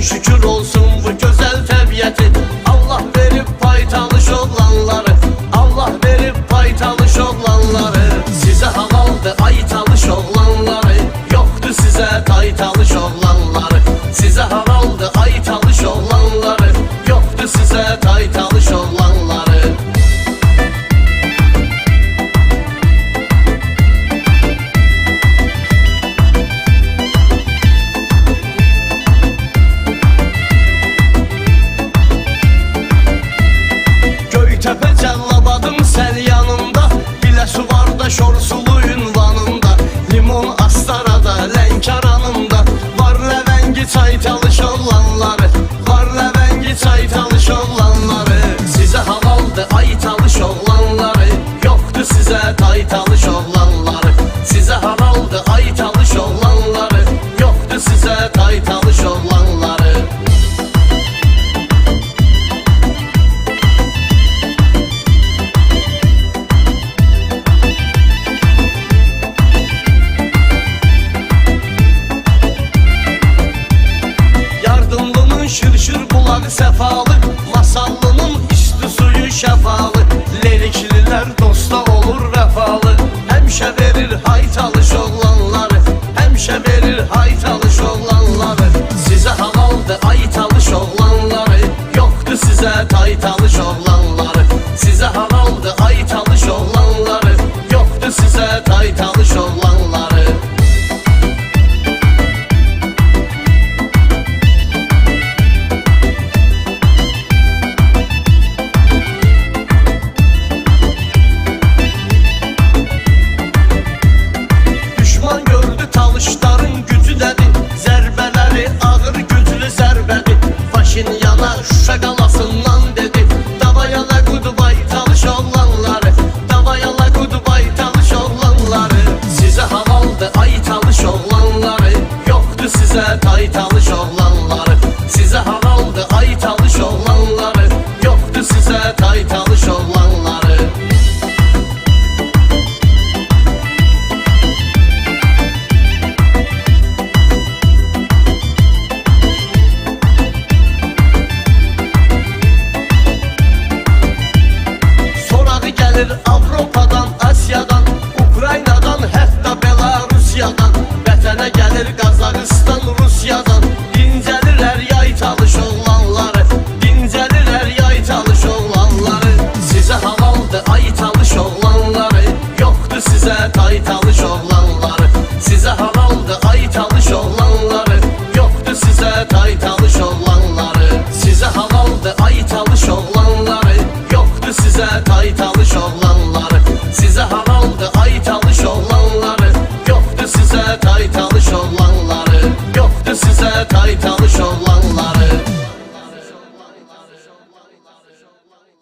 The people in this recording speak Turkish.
şükür olsun bu güzel təbiyyəti. Allah verib pay talış oğlanları, Allah verib pay talış oğlanları. Sizə halaldı ay talış oğlanları, yoktu sizə tay talış oğlanları. Sizə halaldı ay talış oğlanları, yoktu sizə tay talış oğlanları. Göytepe Cəllabadım Səliyə